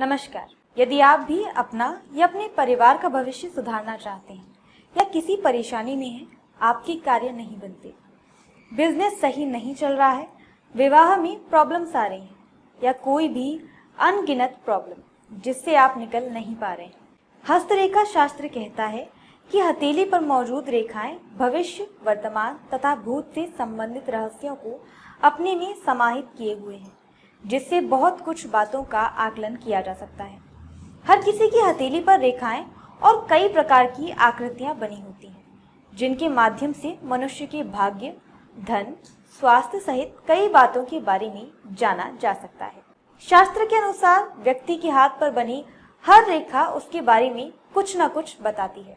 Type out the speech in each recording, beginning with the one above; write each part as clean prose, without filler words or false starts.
नमस्कार। यदि आप भी अपना या अपने परिवार का भविष्य सुधारना चाहते हैं या किसी परेशानी में हैं, आपके कार्य नहीं बनते, बिजनेस सही नहीं चल रहा है, विवाह में प्रॉब्लम्स आ रही हैं या कोई भी अनगिनत प्रॉब्लम जिससे आप निकल नहीं पा रहे हैं, हस्तरेखा शास्त्र कहता है कि हथेली पर मौजूद रेखाएं भविष्य, वर्तमान तथा भूत से संबंधित रहस्यों को अपने में समाहित किए हुए हैं, जिससे बहुत कुछ बातों का आकलन किया जा सकता है। हर किसी की हथेली पर रेखाएं और कई प्रकार की आकृतियां बनी होती हैं, जिनके माध्यम से मनुष्य के भाग्य, धन, स्वास्थ्य सहित कई बातों के बारे में जाना जा सकता है। शास्त्र के अनुसार व्यक्ति के हाथ पर बनी हर रेखा उसके बारे में कुछ न कुछ बताती है।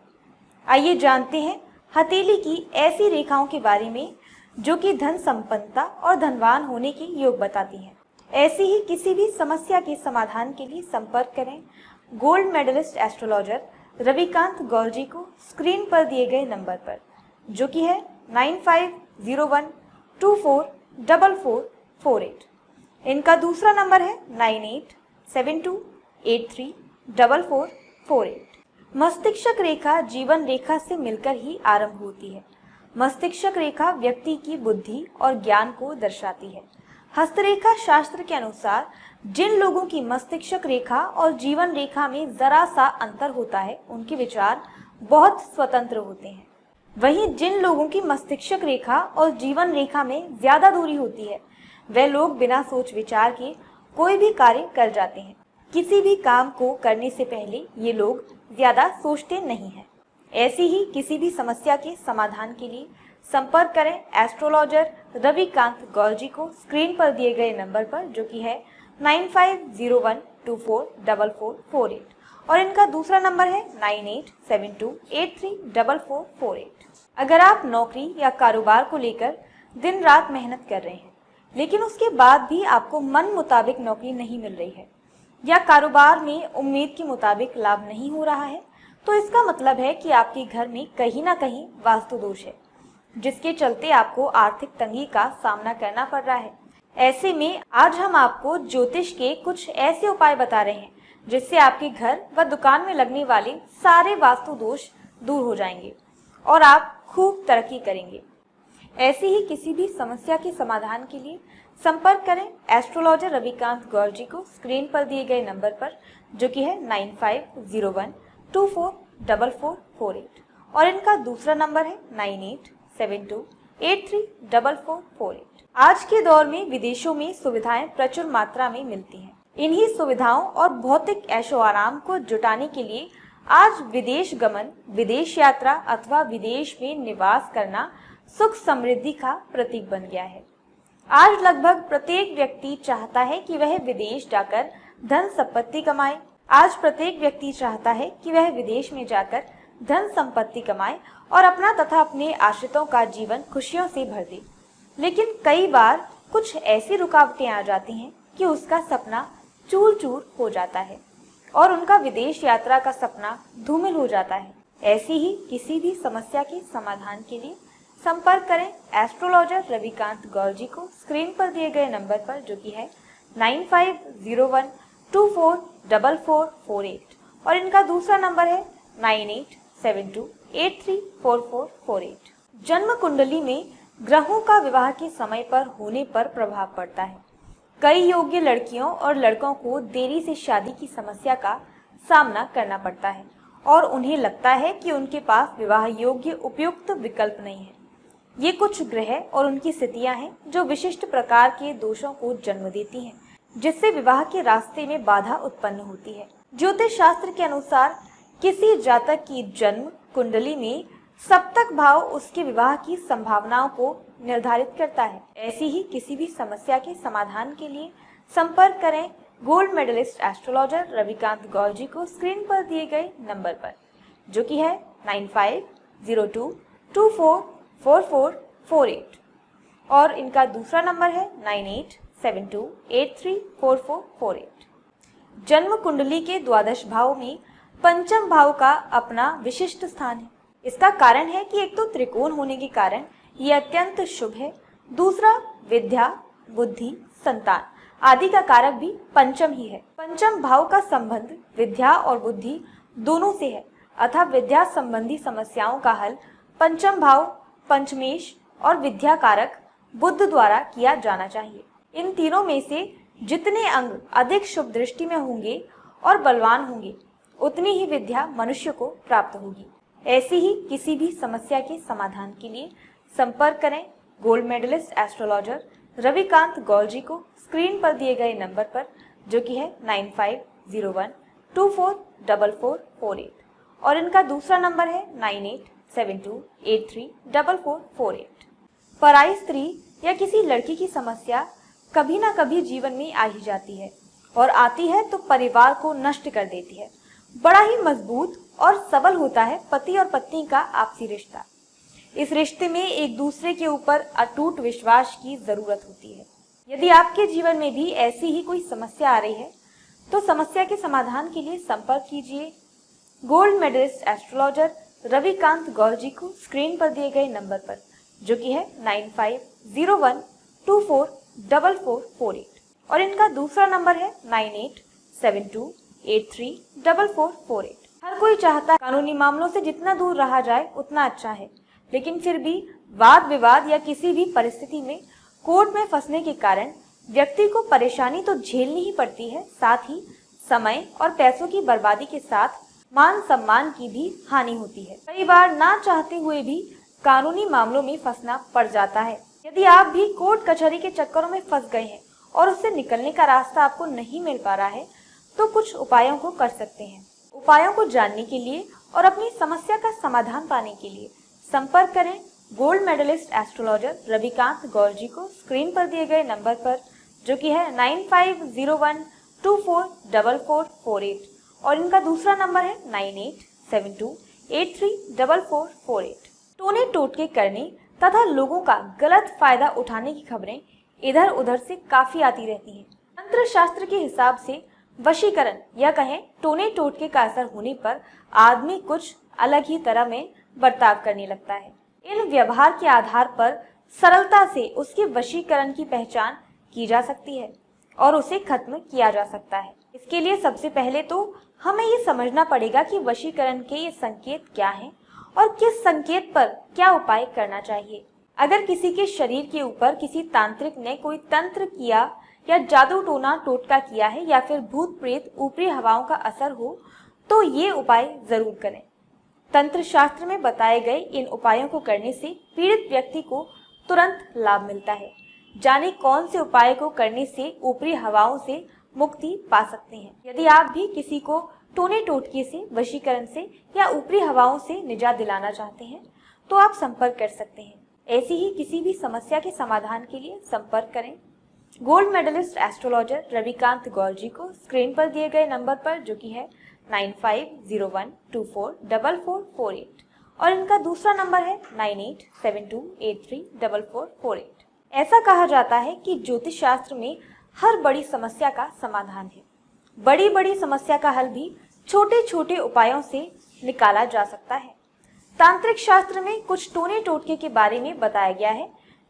आइए जानते हैं हथेली की ऐसी रेखाओं के बारे में जो कि धन संपन्नता और धनवान होने के योग बताती हैं। ऐसी ही किसी भी समस्या के समाधान के लिए संपर्क करें गोल्ड मेडलिस्ट एस्ट्रोलॉजर रविकांत गौर जी को स्क्रीन पर दिए गए नंबर पर, जो कि है 9501244448। इनका दूसरा नंबर है 9872834448। मस्तिष्क रेखा जीवन रेखा से मिलकर ही आरंभ होती है। मस्तिष्क रेखा व्यक्ति की बुद्धि और ज्ञान को दर्शाती है। हस्तरेखा शास्त्र के अनुसार जिन लोगों की मस्तिष्क रेखा और जीवन रेखा में जरा सा अंतर होता है, उनके विचार बहुत स्वतंत्र होते हैं। वहीं जिन लोगों की मस्तिष्क रेखा और जीवन रेखा में ज्यादा दूरी होती है, वे लोग बिना सोच विचार के कोई भी कार्य कर जाते हैं। किसी भी काम को करने से पहले ये लोग ज्यादा सोचते नहीं हैं। ऐसी ही किसी भी समस्या के समाधान के लिए संपर्क करें एस्ट्रोलॉजर रविकांत गौर जी को स्क्रीन पर दिए गए नंबर पर, जो कि है 9501244448, और इनका दूसरा नंबर है 9872834448। अगर आप नौकरी या कारोबार को लेकर दिन रात मेहनत कर रहे हैं, लेकिन उसके बाद भी आपको मन मुताबिक नौकरी नहीं मिल रही है या कारोबार में उम्मीद के मुताबिक लाभ नहीं हो रहा है, तो इसका मतलब है कि आपके घर में कहीं ना कहीं वास्तु दोष है, जिसके चलते आपको आर्थिक तंगी का सामना करना पड़ रहा है। ऐसे में आज हम आपको ज्योतिष के कुछ ऐसे उपाय बता रहे हैं जिससे आपके घर व दुकान में लगने वाले सारे वास्तु दोष दूर हो जाएंगे और आप खूब तरक्की करेंगे। ऐसी ही किसी भी समस्या के समाधान के लिए संपर्क करें एस्ट्रोलॉजर रविकांत गौर जी को स्क्रीन पर दिए गए नंबर पर, जो कि है 9501244448, और इनका दूसरा नंबर है 9872834448। आज के दौर में विदेशों में सुविधाएं प्रचुर मात्रा में मिलती हैं। इन्हीं सुविधाओं और भौतिक ऐशो आराम को जुटाने के लिए आज विदेश गमन, विदेश यात्रा अथवा विदेश में निवास करना सुख समृद्धि का प्रतीक बन गया है। आज लगभग प्रत्येक व्यक्ति चाहता है कि वह विदेश जाकर धन संपत्ति कमाए। आज प्रत्येक व्यक्ति चाहता है कि वह विदेश में जाकर धन संपत्ति कमाए और अपना तथा अपने आश्रितों का जीवन खुशियों से भर दे। लेकिन कई बार कुछ ऐसी रुकावटें आ जाती हैं कि उसका सपना चूर चूर हो जाता है और उनका विदेश यात्रा का सपना धूमिल हो जाता है। ऐसी ही किसी भी समस्या के समाधान के लिए संपर्क करें एस्ट्रोलॉजर रविकांत गौर जी को स्क्रीन पर दिए गए नंबर पर, जो कि है 9501244448, और इनका दूसरा नंबर है 9872834448। जन्म कुंडली में ग्रहों का विवाह के समय पर होने पर प्रभाव पड़ता है। कई योग्य लड़कियों और लड़कों को देरी से शादी की समस्या का सामना करना पड़ता है और उन्हें लगता है कि उनके पास विवाह योग्य उपयुक्त विकल्प नहीं है। ये कुछ ग्रह और उनकी स्थितियां हैं जो विशिष्ट प्रकार के दोषों को जन्म देती हैं, जिससे विवाह के रास्ते में बाधा उत्पन्न होती है। ज्योतिष शास्त्र के अनुसार किसी जातक की जन्म कुंडली में सप्तक भाव उसके विवाह की संभावनाओं को निर्धारित करता है। ऐसी ही किसी भी समस्या के समाधान के लिए संपर्क करें गोल्ड मेडलिस्ट एस्ट्रोलॉजर रविकांत गौर जी को स्क्रीन पर दिए गए नंबर पर, जो कि है 9502244448, और इनका दूसरा नंबर है 9872834448। जन्म कुंडली के द्वादश भाव में पंचम भाव का अपना विशिष्ट स्थान है। इसका कारण है कि एक तो त्रिकोण होने के कारण ये अत्यंत शुभ है, दूसरा विद्या, बुद्धि, संतान आदि का कारक भी पंचम ही है। पंचम भाव का संबंध विद्या और बुद्धि दोनों से है, अतः विद्या संबंधी समस्याओं का हल पंचम भाव, पंचमेश और विद्या कारक बुध द्वारा किया जाना चाहिए। इन तीनों में से जितने अंग अधिक शुभ दृष्टि में होंगे और बलवान होंगे, उतनी ही विद्या मनुष्य को प्राप्त होगी। ऐसी ही किसी भी समस्या के समाधान के लिए संपर्क करें गोल्ड मेडलिस्ट एस्ट्रोलॉजर रविकांत गौल जी को स्क्रीन पर दिए गए नंबर पर, जो कि है 9501244448, और इनका दूसरा नंबर है 9872834448। पराई स्त्री या किसी लड़की की समस्या कभी ना कभी जीवन में आ ही जाती है, और आती है तो परिवार को नष्ट कर देती है। बड़ा ही मजबूत और सबल होता है पति और पत्नी का आपसी रिश्ता। इस रिश्ते में एक दूसरे के ऊपर अटूट विश्वास की जरूरत होती है। यदि आपके जीवन में भी ऐसी ही कोई समस्या आ रही है तो समस्या के समाधान के लिए संपर्क कीजिए गोल्ड मेडलिस्ट एस्ट्रोलॉजर रविकांत गौल जी को स्क्रीन पर दिए गए नंबर पर, जो कि है 9501244448, और इनका दूसरा नंबर है 9872834448। हर कोई चाहता कानूनी मामलों से जितना दूर रहा जाए उतना अच्छा है, लेकिन फिर भी वाद विवाद या किसी भी परिस्थिति में कोर्ट में फंसने के कारण व्यक्ति को परेशानी तो झेलनी ही पड़ती है, साथ ही समय और पैसों की बर्बादी के साथ मान सम्मान की भी हानि होती है। कई बार ना चाहते हुए भी कानूनी मामलों में फंसना पड़ जाता है। यदि आप भी कोर्ट कचहरी के चक्करों में फंस गए हैं और उससे निकलने का रास्ता आपको नहीं मिल पा रहा है, तो कुछ उपायों को कर सकते हैं। उपायों को जानने के लिए और अपनी समस्या का समाधान पाने के लिए संपर्क करें गोल्ड मेडलिस्ट एस्ट्रोलॉजर रविकांत गौल जी को स्क्रीन पर दिए गए नंबर पर, जो कि है 9501244448, और इनका दूसरा नंबर है 9872834448। टोने टोटके करने तथा लोगों का गलत फायदा उठाने की खबरें इधर उधर से काफी आती रहती हैं। तंत्र शास्त्र के हिसाब से वशीकरण या कहें टोने टोटके का असर होने पर आदमी कुछ अलग ही तरह में बर्ताव करने लगता है। इन व्यवहार के आधार पर सरलता से उसके वशीकरण की पहचान की जा सकती है और उसे खत्म किया जा सकता है। इसके लिए सबसे पहले तो हमें ये समझना पड़ेगा कि वशीकरण के ये संकेत क्या हैं और किस संकेत पर क्या उपाय करना चाहिए। अगर किसी के शरीर के ऊपर किसी तांत्रिक ने कोई तंत्र किया या जादू टोना टोटका किया है या फिर भूत प्रेत ऊपरी हवाओं का असर हो, तो ये उपाय जरूर करें। तंत्र शास्त्र में बताए गए इन उपायों को करने से पीड़ित व्यक्ति को तुरंत लाभ मिलता है। जाने कौन से उपाय को करने से ऊपरी हवाओं से मुक्ति पा सकते हैं। यदि आप भी किसी को टोने टोटके से, वशीकरण से या ऊपरी हवाओं से निजात दिलाना चाहते हैं तो आप संपर्क कर सकते हैं। ऐसी ही किसी भी समस्या के समाधान के लिए संपर्क करें गोल्ड मेडलिस्ट एस्ट्रोलॉजर रविकांत गौल जी को स्क्रीन पर दिए गए नंबर पर, जो कि है 9501244448, और इनका दूसरा नंबर है 9872834448। ऐसा कहा जाता है कि ज्योतिष शास्त्र में हर बड़ी समस्या का समाधान है। बड़ी बड़ी समस्या का हल भी छोटे छोटे उपायों से निकाला जा सकता है। तांत्रिक शास्त्र में कुछ टोने टोटके के बारे में बताया गया है,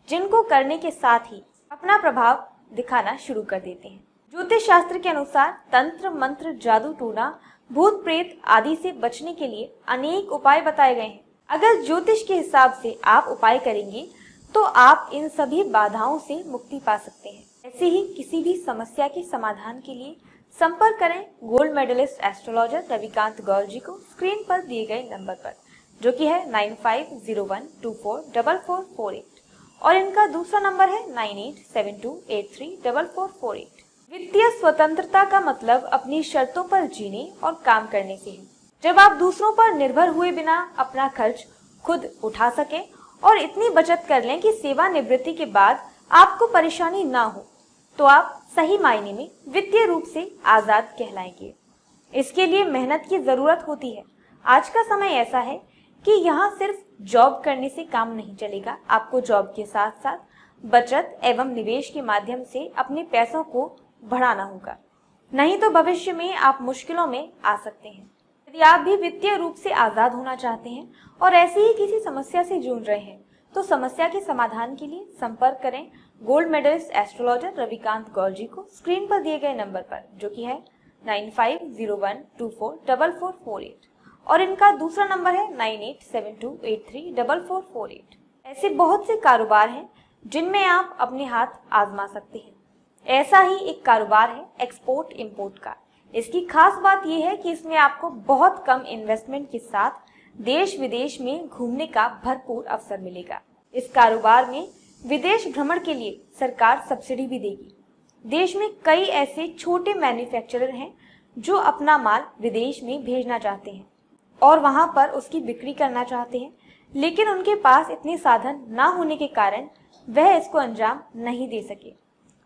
जिनको करने के साथ ही अपना प्रभाव दिखाना शुरू कर देते हैं। ज्योतिष शास्त्र के अनुसार तंत्र मंत्र, जादू टोना, भूत प्रेत आदि से बचने के लिए अनेक उपाय बताए गए हैं। अगर ज्योतिष के हिसाब से आप उपाय करेंगे तो आप इन सभी बाधाओं से मुक्ति पा सकते हैं। ऐसे ही किसी भी समस्या के समाधान के लिए संपर्क करें गोल्ड मेडलिस्ट एस्ट्रोलॉजर रविकांत गौल जी को स्क्रीन पर दिए गए नंबर पर, जो कि है 9501244448, और इनका दूसरा नंबर है 9872834448। वित्तीय स्वतंत्रता का मतलब अपनी शर्तों पर जीने और काम करने से है। जब आप दूसरों पर निर्भर हुए बिना अपना खर्च खुद उठा सके और इतनी बचत कर लें कि सेवानिवृत्ति के बाद आपको परेशानी ना हो, तो आप सही मायने में वित्तीय रूप से आजाद कहलाएंगे। इसके लिए मेहनत की जरूरत होती है। आज का समय ऐसा है कि यहाँ सिर्फ जॉब करने से काम नहीं चलेगा। आपको जॉब के साथ साथ बचत एवं निवेश के माध्यम से अपने पैसों को बढ़ाना होगा, नहीं तो भविष्य में आप मुश्किलों में आ सकते हैं। यदि आप भी वित्तीय रूप से आजाद होना चाहते हैं और ऐसी ही किसी समस्या से जूझ रहे हैं तो समस्या के समाधान के लिए संपर्क करें गोल्ड मेडलिस्ट एस्ट्रोलॉजर रविकांत गौर जी को स्क्रीन पर दिए गए नंबर पर, जो कि है 9501244448, और इनका दूसरा नंबर है 9872834448। ऐसे बहुत से कारोबार हैं जिनमें आप अपने हाथ आजमा सकते हैं। ऐसा ही एक कारोबार है एक्सपोर्ट इंपोर्ट का। इसकी खास बात यह है कि इसमें आपको बहुत कम इन्वेस्टमेंट के साथ देश विदेश में घूमने का भरपूर अवसर मिलेगा। इस कारोबार में विदेश भ्रमण के लिए सरकार सब्सिडी भी देगी। देश में कई ऐसे छोटे मैन्युफैक्चरर हैं जो अपना माल विदेश में भेजना चाहते हैं और वहां पर उसकी बिक्री करना चाहते हैं, लेकिन उनके पास इतने साधन ना होने के कारण वह इसको अंजाम नहीं दे सके।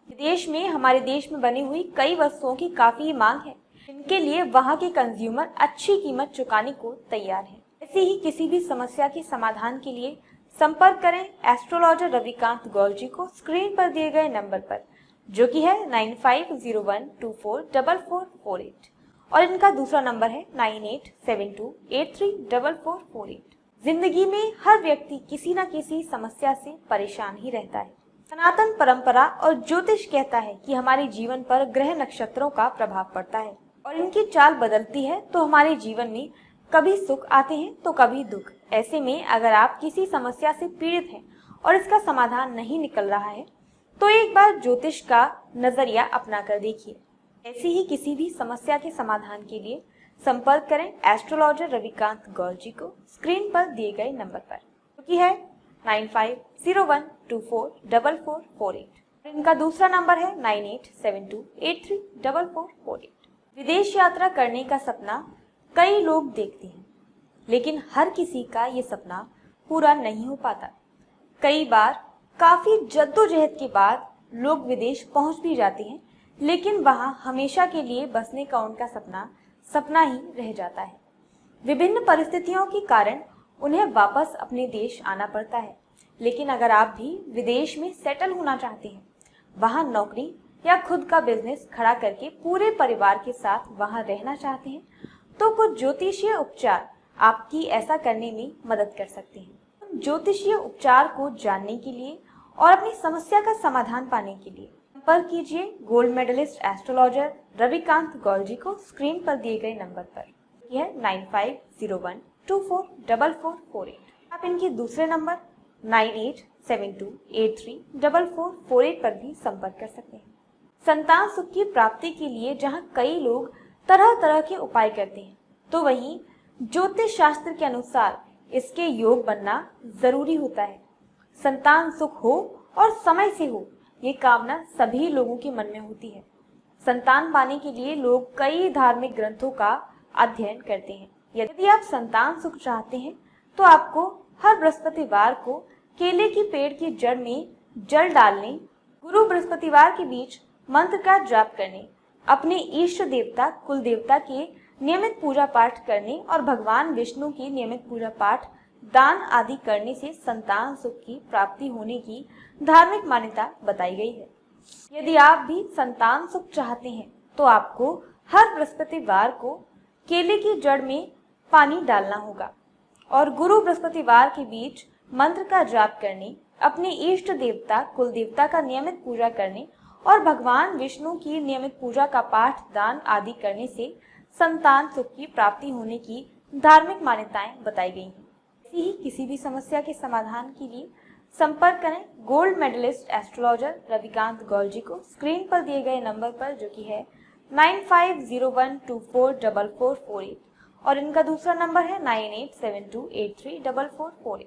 विदेश में हमारे देश में बनी हुई कई वस्तुओं की काफी मांग है, इनके लिए वहां के कंज्यूमर अच्छी कीमत चुकाने को तैयार हैं। ऐसी ही किसी भी समस्या के समाधान के लिए संपर्क करें एस्ट्रोलॉजर रविकांत गौर जी को स्क्रीन पर दिए गए नंबर पर, जो कि है 9501244448, और इनका दूसरा नंबर है 9872834448। जिंदगी में हर व्यक्ति किसी न किसी समस्या से परेशान ही रहता है। सनातन परंपरा और ज्योतिष कहता है कि हमारे जीवन पर ग्रह नक्षत्रों का प्रभाव पड़ता है और इनकी चाल बदलती है तो हमारे जीवन में कभी सुख आते हैं तो कभी दुख। ऐसे में अगर आप किसी समस्या से पीड़ित हैं और इसका समाधान नहीं निकल रहा है तो एक बार ज्योतिष का नजरिया अपना कर देखिए। ऐसी ही किसी भी समस्या के समाधान के लिए संपर्क करें एस्ट्रोलॉजर रविकांत गौर जी को स्क्रीन पर दिए गए नंबर पर, जो कि है 9501244448। इनका दूसरा नंबर है 9872834448। विदेश यात्रा करने का सपना कई लोग देखते हैं, लेकिन हर किसी का ये सपना पूरा नहीं हो पाता। कई बार काफी जद्दोजहद के बाद लोग विदेश पहुंच भी जाते हैं, लेकिन वहां हमेशा के लिए बसने का उनका सपना ही रह जाता है। विभिन्न परिस्थितियों के कारण उन्हें वापस अपने देश आना पड़ता है। लेकिन अगर आप भी विदेश में सेटल होना चाहते हैं, वहां नौकरी या खुद का बिजनेस खड़ा करके पूरे परिवार के साथ वहां रहना चाहते हैं, तो कुछ ज्योतिषीय उपचार आपकी ऐसा करने में मदद कर सकते हैं। ज्योतिषीय उपचार को जानने के लिए और अपनी समस्या का समाधान पाने के लिए संपर्क कीजिए गोल्ड मेडलिस्ट एस्ट्रोलॉजर रविकांत गौर जी को स्क्रीन पर दिए गए नंबर पर। यह 9501244448। आप इनके दूसरे नंबर 9872834448 पर भी संपर्क कर सकते हैं। संतान सुख की प्राप्ति के लिए जहां कई लोग तरह तरह के उपाय करते हैं, तो वहीं ज्योतिष शास्त्र के अनुसार इसके योग बनना जरूरी होता है। संतान सुख हो और समय से हो, ये कामना सभी लोगों के मन में होती है। संतान पाने के लिए लोग कई धार्मिक ग्रंथों का अध्ययन करते हैं। यदि आप संतान सुख चाहते हैं तो आपको हर बृहस्पतिवार को केले की पेड़ की जड़ में जल डालने, गुरु बृहस्पतिवार के बीच मंत्र का जाप करने, अपने इष्ट देवता कुल देवता के नियमित पूजा पाठ करने और भगवान विष्णु की नियमित पूजा पाठ दान आदि करने से संतान सुख की प्राप्ति होने की धार्मिक मान्यता बताई गई है। यदि आप भी संतान सुख चाहते हैं तो आपको हर बृहस्पतिवार को केले की जड़ में पानी डालना होगा और गुरु बृहस्पतिवार के बीच मंत्र का जाप करने, अपने इष्ट देवता कुल देवता का नियमित पूजा करने और भगवान विष्णु की नियमित पूजा का पाठ दान आदि करने से संतान सुख की प्राप्ति होने की धार्मिक मान्यताएं बताई गई हैं। ऐसी ही किसी भी समस्या के समाधान के लिए संपर्क करें गोल्ड मेडलिस्ट एस्ट्रोलॉजर रविकांत गौर जी को स्क्रीन पर दिए गए नंबर पर, जो कि है 9501244448, और इनका दूसरा नंबर है 9872834448।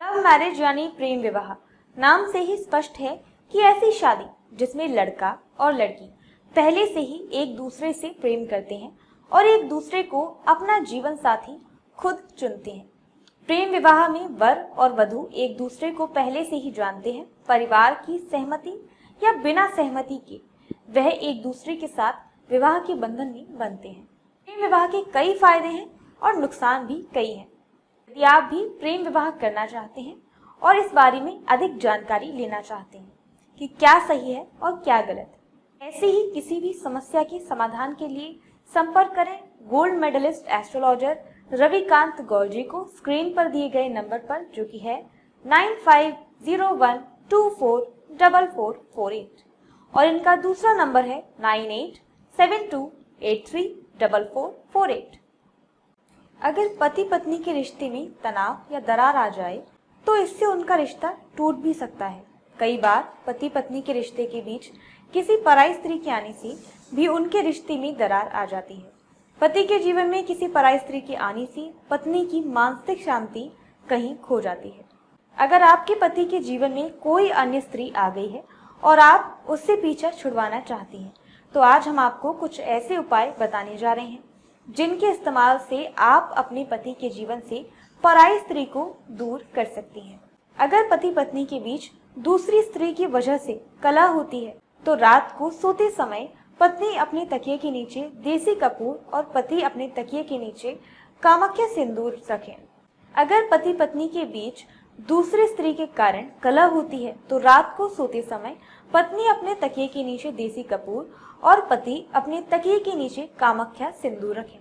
लव मैरिज यानी प्रेम विवाह नाम से ही स्पष्ट है कि ऐसी शादी जिसमें लड़का और लड़की पहले से ही एक दूसरे से प्रेम करते हैं और एक दूसरे को अपना जीवन साथी खुद चुनते हैं। प्रेम विवाह में वर और वधू एक दूसरे को पहले से ही जानते हैं। परिवार की सहमति या बिना सहमति के वह एक दूसरे के साथ विवाह के बंधन में बनते हैं। प्रेम विवाह के कई फायदे हैं और नुकसान भी कई हैं। यदि आप भी प्रेम विवाह करना चाहते हैं और इस बारे में अधिक जानकारी लेना चाहते हैं कि क्या सही है और क्या गलत, ऐसे ही किसी भी समस्या के समाधान के लिए संपर्क करें गोल्ड मेडलिस्ट एस्ट्रोलॉजर रविकांत गौर जी को स्क्रीन पर दिए गए नंबर पर, जो कि है 950124 9872834448 और इनका दूसरा नंबर है 9872834448। अगर पति पत्नी के रिश्ते में तनाव या दरार आ जाए तो इससे उनका रिश्ता टूट भी सकता है। कई बार पति पत्नी के रिश्ते के बीच किसी पराई स्त्री के आने से भी उनके रिश्ते में दरार आ जाती है। पति के जीवन में किसी पराई स्त्री के आने से पत्नी की मानसिक शांति कहीं खो जाती है। अगर आपके पति के जीवन में कोई अन्य स्त्री आ गई है और आप उससे पीछा छुड़वाना चाहती हैं, तो आज हम आपको कुछ ऐसे उपाय बताने जा रहे हैं जिनके इस्तेमाल से आप अपने पति के जीवन से पराई स्त्री को दूर कर सकती हैं। अगर पति पत्नी के बीच दूसरी स्त्री की वजह से कलह होती है तो रात को सोते समय पत्नी अपने तकिए के नीचे देसी कपूर और पति अपने तकिए के नीचे कामाख्या सिंदूर रखें। अगर पति पत्नी के बीच दूसरी स्त्री के कारण कलह होती है तो रात को सोते समय पत्नी अपने तकिए के नीचे देसी कपूर और पति अपने तकिए के नीचे कामाख्या सिंदूर रखें।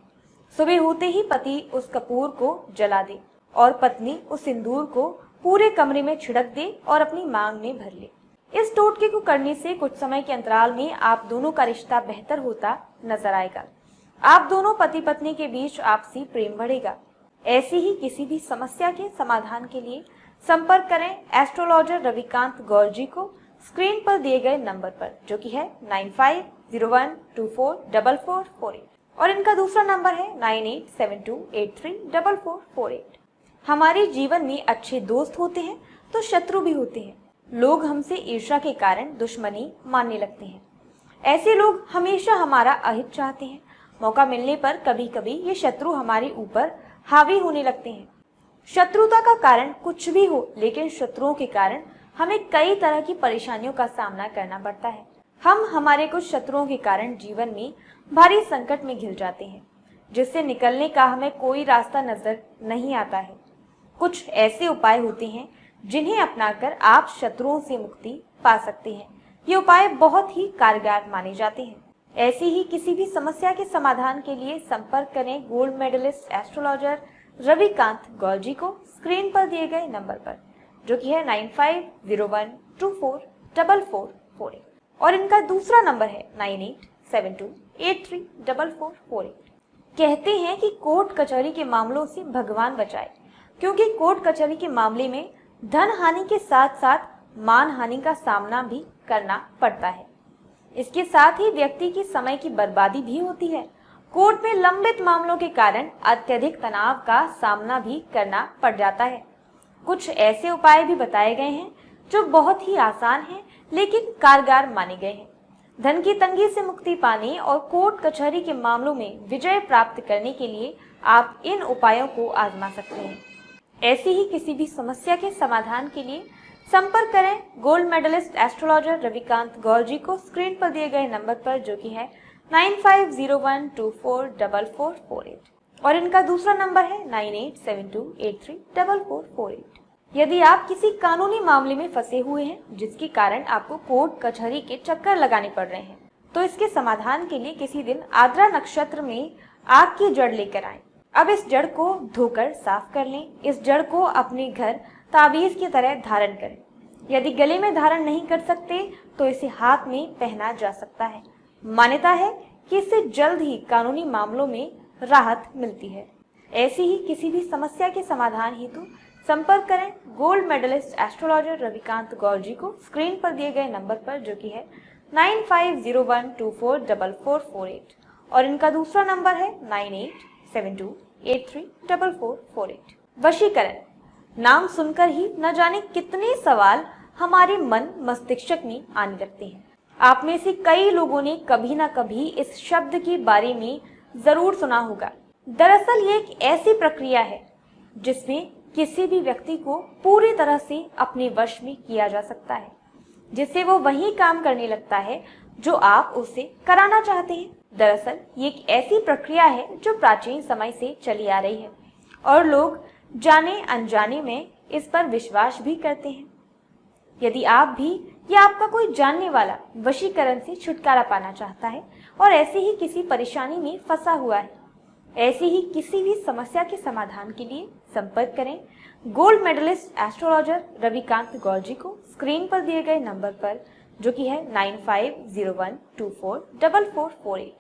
सुबह होते ही पति उस कपूर को जला दे और पत्नी उस सिंदूर को पूरे कमरे में छिड़क दे और अपनी मांग में भर ले। इस टोटके को करने से कुछ समय के अंतराल में आप दोनों का रिश्ता बेहतर होता नजर आएगा। आप दोनों पति पत्नी के बीच आपसी प्रेम बढ़ेगा। ऐसी ही किसी भी समस्या के समाधान के लिए संपर्क करें एस्ट्रोलॉजर रविकांत गौर जी को स्क्रीन पर दिए गए नंबर पर, जो कि है 9501244448 और इनका दूसरा नंबर है 9872834448। हमारे जीवन में अच्छे दोस्त होते हैं तो शत्रु भी होते हैं। लोग हमसे ईर्ष्या के कारण दुश्मनी मानने लगते हैं। ऐसे लोग हमेशा हमारा अहित चाहते हैं। मौका मिलने पर कभी कभी ये शत्रु हमारे ऊपर हावी होने लगते हैं। शत्रुता का कारण कुछ भी हो, लेकिन शत्रुओं के कारण हमें कई तरह की परेशानियों का सामना करना पड़ता है। हम हमारे कुछ शत्रुओं के कारण जीवन में भारी संकट में घिर जाते हैं, जिससे निकलने का हमें कोई रास्ता नजर नहीं आता है। कुछ ऐसे उपाय होते हैं जिन्हें अपनाकर आप शत्रुओं से मुक्ति पा सकते हैं। ये उपाय बहुत ही कारगर माने जाते हैं। ऐसी ही किसी भी समस्या के समाधान के लिए संपर्क करें गोल्ड मेडलिस्ट एस्ट्रोलॉजर रविकांत गौर जी को स्क्रीन पर दिए गए नंबर पर, जो कि है 9501244448 और इनका दूसरा नंबर है 9872834448। कहते हैं कि कोर्ट कचहरी के मामलों से भगवान बचाए, क्योंकि कोर्ट कचहरी के मामले में धन हानि के साथ साथ मान हानि का सामना भी करना पड़ता है। इसके साथ ही व्यक्ति की समय की बर्बादी भी होती है। कोर्ट में लंबित मामलों के कारण अत्यधिक तनाव का सामना भी करना पड़ जाता है। कुछ ऐसे उपाय भी बताए गए हैं जो बहुत ही आसान हैं लेकिन कारगर माने गए हैं। धन की तंगी से मुक्ति पाने और कोर्ट कचहरी के मामलों में विजय प्राप्त करने के लिए आप इन उपायों को आजमा सकते हैं। ऐसी ही किसी भी समस्या के समाधान के लिए संपर्क करें गोल्ड मेडलिस्ट एस्ट्रोलॉजर रविकांत गौर जी को स्क्रीन पर दिए गए नंबर पर, जो कि है 9501244448 और इनका दूसरा नंबर है 9872834448। यदि आप किसी कानूनी मामले में फंसे हुए हैं जिसके कारण आपको कोर्ट कचहरी के चक्कर लगाने पड़ रहे हैं, तो इसके समाधान के लिए किसी दिन आद्रा नक्षत्र में आग की जड़ लेकर आएं। अब इस जड़ को धोकर साफ कर लें। इस जड़ को अपने घर ताबीज की तरह धारण करें। यदि गले में धारण नहीं कर सकते तो इसे हाथ में पहना जा सकता है। मान्यता है कि इससे जल्द ही कानूनी मामलों में राहत मिलती है। ऐसी ही किसी भी समस्या के समाधान हेतु संपर्क करें गोल्ड मेडलिस्ट एस्ट्रोलॉजर रविकांत गौर जी को स्क्रीन पर दिए गए नंबर पर, जो कि है 9501244448 और इनका दूसरा नंबर है 9872834448। वशीकरण नाम सुनकर ही न जाने कितने सवाल हमारे मन मस्तिष्क में आने लगते हैं। आप में से कई लोगों ने कभी ना कभी इस शब्द के बारे में जरूर सुना होगा। दरअसल ये एक ऐसी प्रक्रिया है जिसमें किसी भी व्यक्ति को पूरी तरह से अपने वश में किया जा सकता है, जिससे वो वही काम करने लगता है जो आप उससे कराना चाहते हैं। दरअसल ये एक ऐसी प्रक्रिया है जो प्राचीन समय से चली आ रही है और लोग जाने अनजाने में इस पर विश्वास भी करते हैं। यदि आप भी या आपका कोई जानने वाला वशीकरण से छुटकारा पाना चाहता है और ऐसे ही किसी परेशानी में फंसा हुआ है, ऐसी ही किसी भी समस्या के समाधान के लिए संपर्क करें गोल्ड मेडलिस्ट एस्ट्रोलॉजर रविकांत गौर जी को स्क्रीन पर दिए गए नंबर पर, जो कि है 9501244448,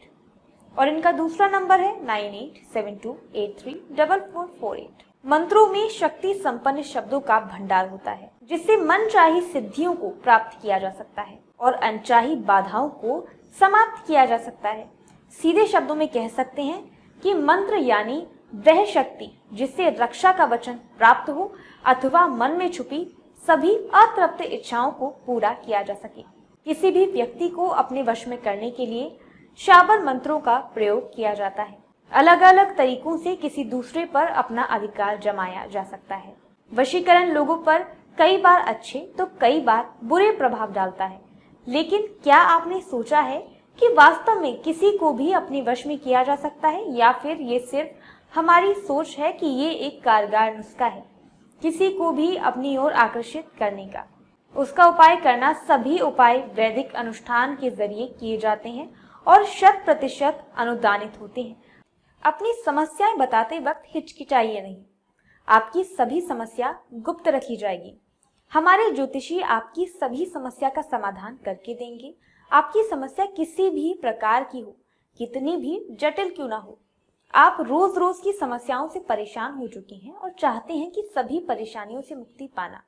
और इनका दूसरा नंबर है 9872834448। मंत्रों में शक्ति संपन्न शब्दों का भंडार होता है, जिससे मनचाही सिद्धियों को प्राप्त किया जा सकता है और अनचाही बाधाओं को समाप्त किया जा सकता है। सीधे शब्दों में कह सकते हैं कि मंत्र यानी वह शक्ति जिससे रक्षा का वचन प्राप्त हो अथवा मन में छुपी सभी अतृप्त इच्छाओं को पूरा किया जा सके। किसी भी व्यक्ति को अपने वश में करने के लिए शाबर मंत्रों का प्रयोग किया जाता है। अलग अलग तरीकों से किसी दूसरे पर अपना अधिकार जमाया जा सकता है। वशीकरण लोगों पर कई बार अच्छे तो कई बार बुरे प्रभाव डालता है, लेकिन क्या आपने सोचा है कि वास्तव में किसी को भी अपने वश में किया जा सकता है, या फिर ये सिर्फ हमारी सोच है कि ये एक कारगर नुस्खा है किसी को भी अपनी ओर आकर्षित करने का। उसका उपाय करना सभी उपाय वैदिक अनुष्ठान के जरिए किए जाते हैं और 100% अनुदानित होते हैं। अपनी समस्याएं बताते वक्त हिचकिचाइए नहीं, आपकी सभी समस्या गुप्त रखी जाएगी। हमारे ज्योतिषी आपकी सभी समस्या का समाधान करके देंगे। आपकी समस्या किसी भी प्रकार की हो, कितनी भी जटिल क्यों ना हो। आप रोज रोज की समस्याओं से परेशान हो चुके हैं और चाहते हैं कि सभी परेशानियों से मुक्ति पाना,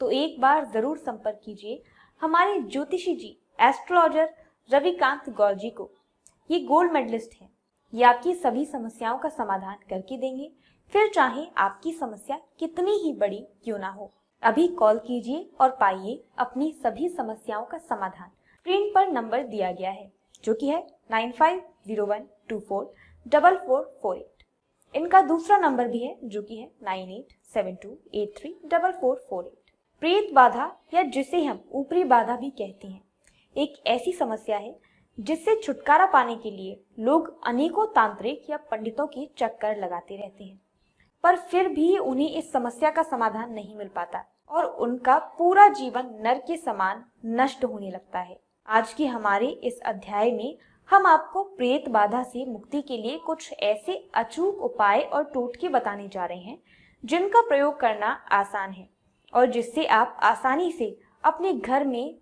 तो एक बार जरूर संपर्क कीजिए हमारे ज्योतिषी जी एस्ट्रोलॉजर रविकांत गौर जी को। ये गोल्ड मेडलिस्ट हैं, ये आपकी सभी समस्याओं का समाधान करके देंगे, फिर चाहे आपकी समस्या कितनी ही बड़ी क्यों ना हो। अभी कॉल कीजिए और पाइए अपनी सभी समस्याओं का समाधान। स्क्रीन पर नंबर दिया गया है, जो कि है 9501244448। इनका दूसरा नंबर भी है, जो कि है 9872834448। प्रेत बाधा, या जिसे हम ऊपरी बाधा भी कहते हैं, एक ऐसी समस्या है जिससे छुटकारा पाने के लिए लोग अनेकों तांत्रिक या पंडितों के चक्कर लगाते रहते हैं, पर फिर भी उन्हें इस समस्या का समाधान नहीं मिल पाता और उनका पूरा जीवन नरक के समान नष्ट होने लगता है। आज के हमारे इस अध्याय में हम आपको प्रेत बाधा से मुक्ति के लिए कुछ ऐसे अचूक उपाय और टोटके बताने जा रहे हैं जिनका प्रयोग करना आसान है और जिससे आप आसानी से अपने घर में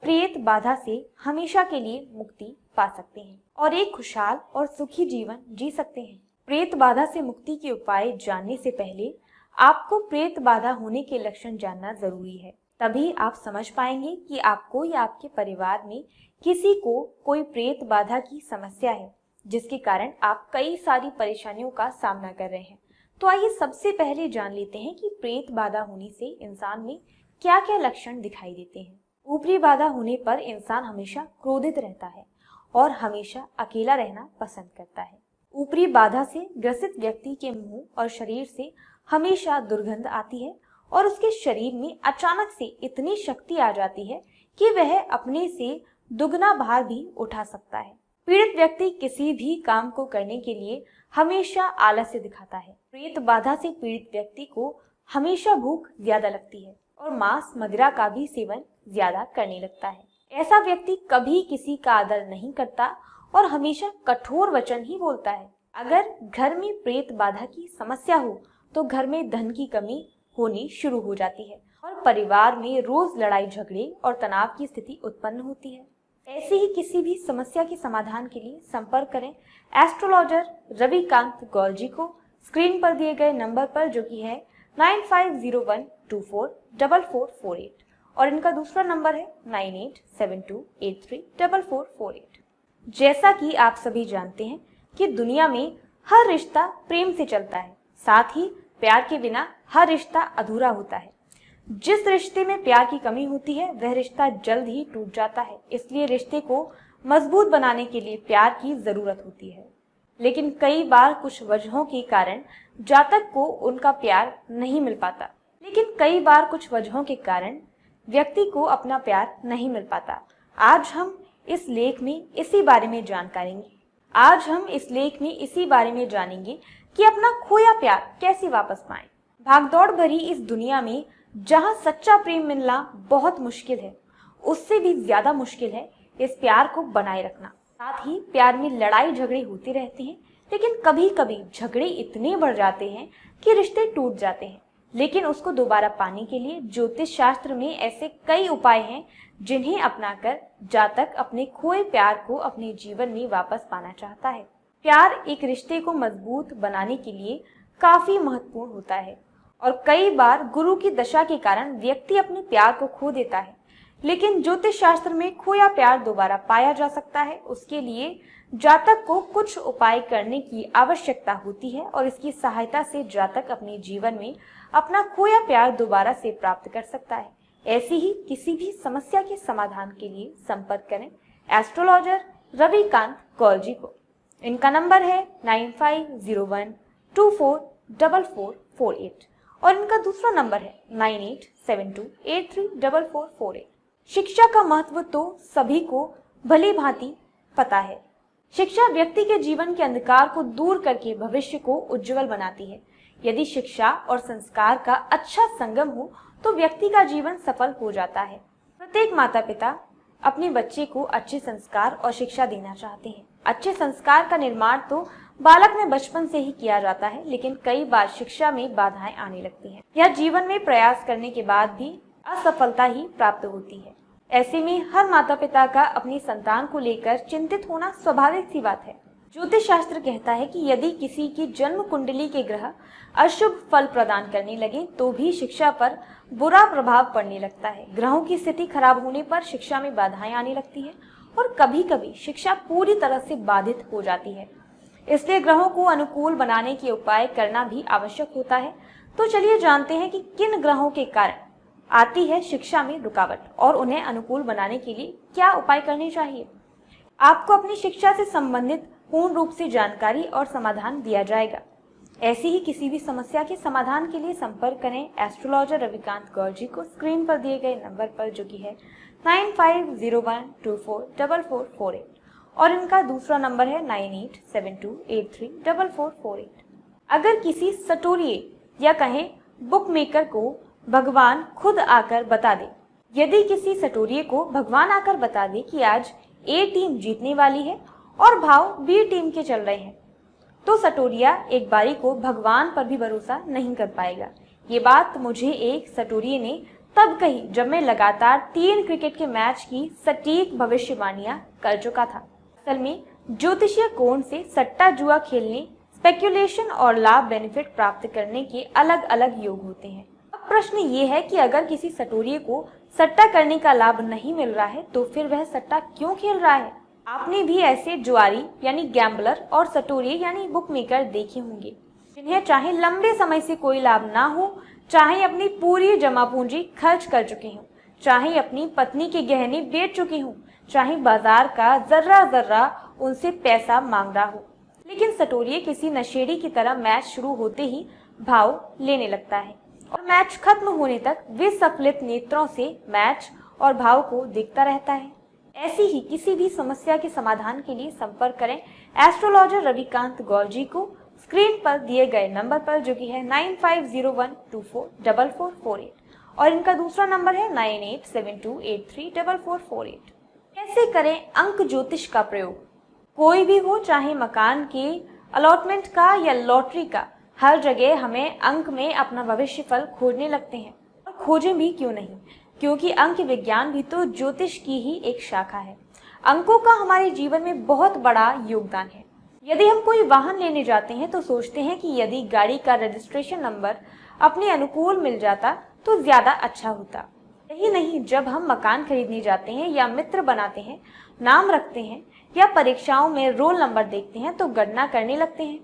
प्रेत बाधा से हमेशा के लिए मुक्ति पा सकते हैं और एक खुशहाल और सुखी जीवन जी सकते हैं। प्रेत बाधा से मुक्ति के उपाय जानने से पहले आपको प्रेत बाधा होने के लक्षण जानना जरूरी है। तभी आप समझ पाएंगे कि आपको या आपके परिवार में किसी को कोई प्रेत बाधा की समस्या है, जिसके कारण आप कई सारी परेशानियों का सामना कर रहे हैं। तो आइए सबसे पहले जान लेते हैं कि प्रेत बाधा होने से इंसान में क्या क्या लक्षण दिखाई देते हैं। ऊपरी बाधा होने पर इंसान हमेशा क्रोधित रहता है और हमेशा अकेला रहना पसंद करता है। ऊपरी बाधा से ग्रसित व्यक्ति के मुंह और शरीर से हमेशा दुर्गंध आती है और उसके शरीर में अचानक से इतनी शक्ति आ जाती है कि वह अपने से दुगना भार भी उठा सकता है। पीड़ित व्यक्ति किसी भी काम को करने के लिए हमेशा आलस्य दिखाता है। प्रेत बाधा से पीड़ित व्यक्ति को हमेशा भूख ज्यादा लगती है और मांस मदिरा का भी सेवन ज्यादा करने लगता है। ऐसा व्यक्ति कभी किसी का आदर नहीं करता और हमेशा कठोर वचन ही बोलता है। अगर घर में प्रेत बाधा की समस्या हो तो घर में धन की कमी होनी शुरू हो जाती है और परिवार में रोज लड़ाई झगड़े और तनाव की स्थिति उत्पन्न होती है। ऐसी ही किसी भी समस्या के समाधान के लिए संपर्क करें एस्ट्रोलॉजर रविकांत गौर जी को स्क्रीन पर दिए गए नंबर पर, जो कि है 9501244448, और इनका दूसरा नंबर है 9872834448। जैसा कि आप सभी जानते हैं कि दुनिया में हर रिश्ता प्रेम से चलता है, साथ ही प्यार के बिना हर रिश्ता अधूरा होता है। जिस रिश्ते में प्यार की कमी होती है वह रिश्ता जल्द ही टूट जाता है। इसलिए रिश्ते को मजबूत बनाने के लिए प्यार की जरूरत होती है, लेकिन कई बार कुछ वजहों के कारण जातक को उनका प्यार नहीं मिल पाता। व्यक्ति को अपना प्यार नहीं मिल पाता। आज हम इस लेख में इसी बारे में जानेंगे कि अपना खोया प्यार कैसे वापस पाएं। भागदौड़ भरी इस दुनिया में जहां सच्चा प्रेम मिलना बहुत मुश्किल है, उससे भी ज्यादा मुश्किल है इस प्यार को बनाए रखना। साथ ही प्यार में लड़ाई झगड़े होते रहते हैं, लेकिन कभी कभी झगड़े इतने बढ़ जाते हैं कि रिश्ते टूट जाते हैं। लेकिन उसको दोबारा पाने के लिए ज्योतिष शास्त्र में ऐसे कई उपाय हैं जिन्हें अपनाकर जातक अपने खोए प्यार को अपने जीवन में वापस पाना चाहता है। प्यार एक रिश्ते को मजबूत बनाने के लिए काफी महत्वपूर्ण होता है और कई बार गुरु की दशा के कारण व्यक्ति अपने प्यार को खो देता है। लेकिन ज्योतिष शास्त्र में खोया प्यार दोबारा पाया जा सकता है, उसके लिए जातक को कुछ उपाय करने की आवश्यकता होती है और इसकी सहायता से जातक अपने जीवन में अपना खोया प्यार दोबारा से प्राप्त कर सकता है। ऐसी ही किसी भी समस्या के समाधान के लिए संपर्क करें एस्ट्रोलॉजर रविकांत कौल जी को। इनका नंबर है 9501244448 और इनका दूसरा नंबर है 9872834448। शिक्षा का महत्व तो सभी को भली भांति पता है। शिक्षा व्यक्ति के जीवन के अंधकार को दूर करके भविष्य को उज्जवल बनाती है। यदि शिक्षा और संस्कार का अच्छा संगम हो तो व्यक्ति का जीवन सफल हो जाता है। प्रत्येक माता पिता अपने बच्चे को अच्छे संस्कार और शिक्षा देना चाहते हैं। अच्छे संस्कार का निर्माण तो बालक में बचपन से ही किया जाता है, लेकिन कई बार शिक्षा में बाधाएं आने लगती हैं। यह जीवन में प्रयास करने के बाद भी असफलता ही प्राप्त होती है। ऐसे में हर माता पिता का अपनी संतान को लेकर चिंतित होना स्वाभाविक सी बात है। ज्योतिष शास्त्र कहता है कि यदि किसी की जन्म कुंडली के ग्रह अशुभ फल प्रदान करने लगे तो भी शिक्षा पर बुरा प्रभाव पड़ने लगता है। ग्रहों की स्थिति खराब होने पर शिक्षा में बाधाएं आने लगती है और कभी कभी शिक्षा पूरी तरह से बाधित हो जाती है। इसलिए ग्रहों को अनुकूल बनाने के उपाय करना भी आवश्यक होता है। तो चलिए जानते हैं कि किन ग्रहों के कारण आती है शिक्षा में रुकावट और उन्हें अनुकूल बनाने के लिए क्या उपाय करने चाहिए। आपको अपनी शिक्षा से संबंधित पूर्ण रूप से जानकारी और समाधान दिया जाएगा। ऐसी ही किसी भी समस्या के समाधान के लिए संपर्क करें एस्ट्रोलॉजर रविकांत कौल जी को स्क्रीन पर दिए गए नंबर पर, जो कि है 9501244448 और इनका दूसरा नंबर है 9872834448। अगर किसी सटोरिये या कहें बुक मेकर को भगवान खुद आकर बता दे, यदि किसी सटोरिये को भगवान आकर बता दे कि आज ए टीम जीतने वाली है और भाव बी टीम के चल रहे हैं, तो सटोरिया एक बारी को भगवान पर भी भरोसा नहीं कर पाएगा। ये बात मुझे एक सटोरिये ने तब कही जब मैं लगातार 3 क्रिकेट के मैच की सटीक भविष्यवाणियां कर चुका था। असल में ज्योतिषीय कोण से सट्टा जुआ खेलने, स्पेक्यूलेशन और लाभ बेनिफिट प्राप्त करने के अलग अलग योग होते हैं। अब प्रश्न ये है कि अगर किसी सटोरिये को सट्टा करने का लाभ नहीं मिल रहा है तो फिर वह सट्टा क्यों खेल रहा है। आपने भी ऐसे जुआरी यानी गैम्बलर और सटोरिये यानी बुक मेकर देखे होंगे जिन्हें चाहे लंबे समय से कोई लाभ ना हो, चाहे अपनी पूरी जमा पूंजी खर्च कर चुके हों, चाहे अपनी पत्नी के गहने बेच चुके हों, चाहे बाजार का जर्रा जर्रा उनसे पैसा मांग रहा हो, लेकिन सटोरिये किसी नशेड़ी की तरह मैच शुरू होते ही भाव लेने लगता है और मैच खत्म होने तक विसफलित नेत्रों से मैच और भाव को देखता रहता है। ऐसी ही किसी भी समस्या के समाधान के लिए संपर्क करें एस्ट्रोलॉजर रविकांत कौल जी को स्क्रीन पर दिए गए नंबर पर, जो कि है 9501244448 और इनका दूसरा नंबर है 9872834448। कैसे करें अंक ज्योतिष का प्रयोग। कोई भी हो, चाहे मकान के अलॉटमेंट का या लॉटरी का, हर जगह हमें अंक में अपना भविष्य फल खोजने लगते हैं और खोजें भी क्यों नहीं, क्योंकि अंक विज्ञान भी तो ज्योतिष की ही एक शाखा है। अंकों का हमारे जीवन में बहुत बड़ा योगदान है। यदि हम कोई वाहन लेने जाते हैं तो सोचते हैं कि यदि गाड़ी का रजिस्ट्रेशन नंबर अपने अनुकूल मिल जाता तो ज्यादा अच्छा होता। यही नहीं, जब हम मकान खरीदने जाते हैं या मित्र बनाते हैं, नाम रखते हैं या परीक्षाओं में रोल नंबर देखते हैं तो गणना करने लगते हैं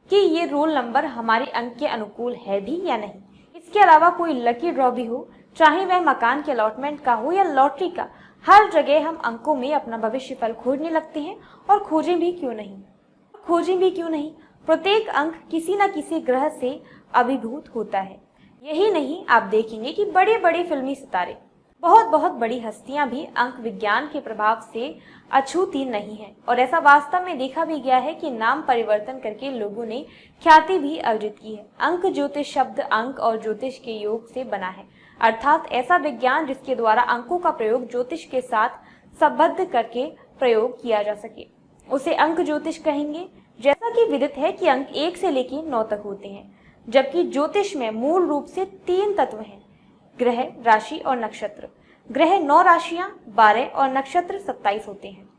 कि ये रोल नंबर हमारे अंक के अनुकूल है भी या नहीं। इसके अलावा कोई लकी ड्रॉ भी हो, चाहे वह मकान के अलॉटमेंट का हो या लॉटरी का, हर जगह हम अंकों में अपना भविष्य फल खोजने लगते हैं और खोजें भी क्यों नहीं। प्रत्येक अंक किसी न किसी ग्रह से अभिभूत होता है। यही नहीं, आप देखेंगे कि बड़े बड़े फिल्मी सितारे, बहुत बड़ी हस्तियां भी अंक विज्ञान के प्रभाव से अछूती नहीं है और ऐसा वास्तव में देखा भी गया है कि नाम परिवर्तन करके लोगों ने ख्याति भी अर्जित की है। अंक ज्योतिष शब्द अंक और ज्योतिष के योग से बना है, अर्थात ऐसा विज्ञान जिसके द्वारा अंकों का प्रयोग ज्योतिष के साथ संबद्ध करके प्रयोग किया जा सके, उसे अंक ज्योतिष कहेंगे। जैसा कि विदित है कि अंक 1 से लेकर 9 तक होते हैं, जबकि ज्योतिष में मूल रूप से 3 तत्व हैं, ग्रह, राशि और नक्षत्र। ग्रह 9 राशियां 12 और नक्षत्र 27 होते हैं।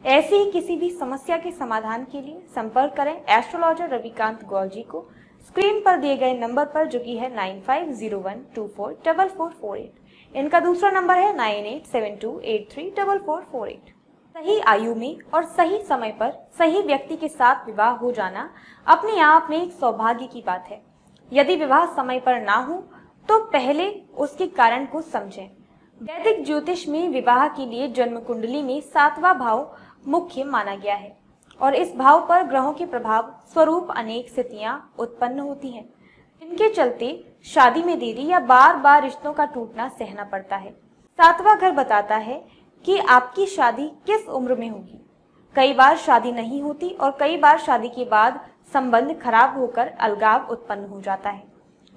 ऐसी ही किसी भी समस्या के समाधान के लिए संपर्क करें एस्ट्रोलॉजर रविकांत गौल जी को स्क्रीन पर दिए गए नंबर पर, जो कि है 9501244448। इनका दूसरा नंबर है 9872834448। सही आयु में और सही समय पर सही व्यक्ति के साथ विवाह हो जाना अपने आप में एक सौभाग्य की बात है। यदि विवाह समय पर ना हो तो पहले उसके कारण को समझें। वैदिक ज्योतिष में विवाह के लिए जन्म कुंडली में 7वां भाव मुख्य माना गया है और इस भाव पर ग्रहों के प्रभाव स्वरूप अनेक स्थितियां उत्पन्न होती हैं, जिनके चलते शादी में देरी या बार बार रिश्तों का टूटना सहना पड़ता है। 7वां घर बताता है कि आपकी शादी किस उम्र में होगी। कई बार शादी नहीं होती और कई बार शादी के बाद संबंध खराब होकर अलगाव उत्पन्न हो जाता है।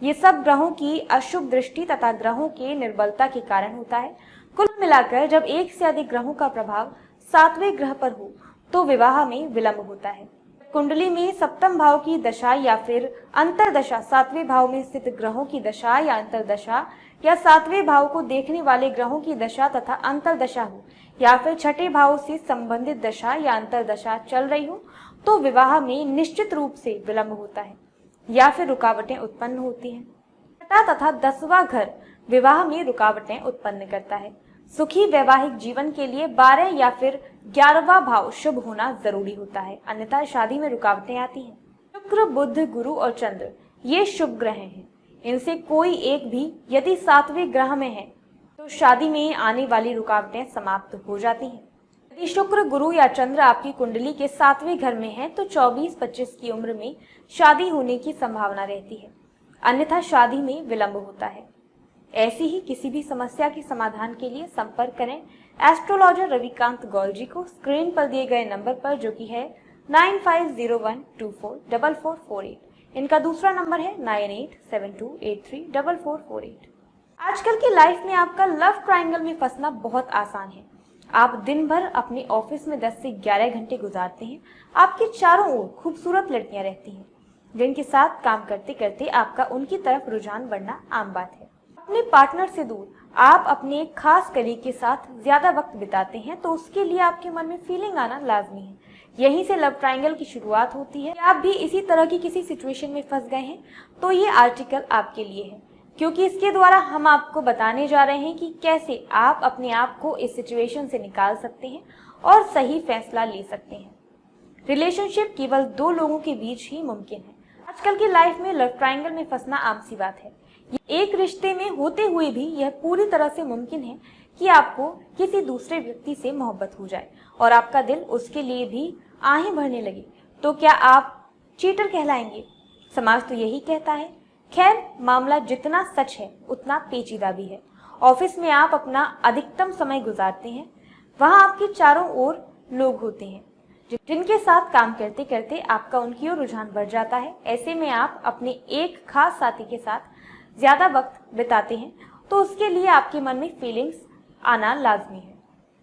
ये सब ग्रहों की अशुभ दृष्टि तथा ग्रहों के निर्बलता के कारण होता है। कुल मिलाकर जब एक से अधिक ग्रहों का प्रभाव 7वें ग्रह पर हो तो विवाह में विलंब होता है। कुंडली में 7वें भाव की दशा या फिर अंतरदशा, 7वें भाव में स्थित ग्रहों की दशा या अंतरदशा, या 7वें भाव को देखने वाले ग्रहों की दशा तथा अंतरदशा हो, या फिर 6ठे भाव से संबंधित दशा या अंतरदशा चल रही हो, तो विवाह में निश्चित रूप से विलंब होता है या फिर रुकावटें उत्पन्न होती हैं। तथा 10वां घर विवाह में रुकावटें उत्पन्न करता है। सुखी वैवाहिक जीवन के लिए 12 या फिर 11वां भाव शुभ होना जरूरी होता है, अन्यथा शादी में रुकावटें आती हैं। शुक्र, बुध, गुरु और चंद्र ये शुभ ग्रह हैं। इनसे कोई एक भी यदि 7वें ग्रह में है तो शादी में आने वाली रुकावटें समाप्त हो जाती हैं। यदि शुक्र, गुरु या चंद्र आपकी कुंडली के 7वें घर में है तो 24-25 की उम्र में शादी होने की संभावना रहती है, अन्यथा शादी में विलंब होता है। ऐसी ही किसी भी समस्या के समाधान के लिए संपर्क करें एस्ट्रोलॉजर रविकांत गौल जी को स्क्रीन पर दिए गए नंबर पर, जो कि है 9501244448। इनका दूसरा नंबर है 9872834448। आजकल की लाइफ में आपका लव ट्रायंगल में फंसना बहुत आसान है। आप दिन भर अपने ऑफिस में 10 से 11 घंटे गुजारते हैं। आपके चारों ओर खूबसूरत लड़कियां रहती हैं, जिनके साथ काम करते करते आपका उनकी तरफ रुझान बढ़ना आम बात है। अपने पार्टनर से दूर आप अपने एक खास कलीग के साथ ज्यादा वक्त बिताते हैं तो उसके लिए आपके मन में फीलिंग आना लाजमी है। यहीं से लव ट्रायंगल की शुरुआत होती है। आप भी इसी तरह की किसी सिचुएशन में फंस गए हैं तो ये आर्टिकल आपके लिए है, क्योंकि इसके द्वारा हम आपको बताने जा रहे हैं कि कैसे आप अपने आप को इस सिचुएशन से निकाल सकते हैं और सही फैसला ले सकते हैं। रिलेशनशिप केवल 2 लोगों के बीच ही मुमकिन है। आजकल की लाइफ में लव ट्रायंगल में फंसना आम सी बात है। एक रिश्ते में होते हुए भी यह पूरी तरह से मुमकिन है कि आपको किसी दूसरे व्यक्ति से मोहब्बत हो जाए और आपका दिल उसके लिए भी आहें भरने लगे, तो क्या आप चीटर कहलाएंगे? समाज तो यही कहता है। खैर, मामला जितना सच है उतना पेचीदा भी है। ऑफिस में आप अपना अधिकतम समय गुजारते हैं। वहां आपके चारों ओर लोग होते हैं जिनके साथ काम करते करते आपका उनकी ओर रुझान बढ़ जाता है। ऐसे में आप अपने एक खास साथी के साथ ज्यादा वक्त बिताते हैं तो उसके लिए आपके मन में फीलिंग्स आना लाजमी है।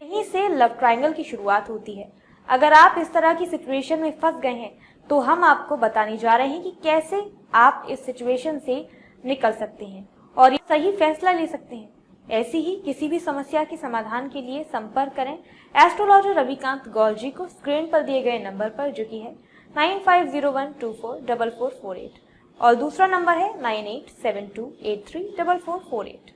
यहीं से लव ट्रायंगल की शुरुआत होती है। अगर आप इस तरह की सिचुएशन में फंस गए हैं तो हम आपको बताने जा रहे हैं कि कैसे आप इस सिचुएशन से निकल सकते हैं और सही फैसला ले सकते हैं। ऐसी ही किसी भी समस्या के समाधान के लिए संपर्क करें एस्ट्रोलॉजर रविकांत गौल जी को स्क्रीन पर दिए गए नंबर पर, जो कि है 9501244448 और दूसरा नंबर है 9872834448।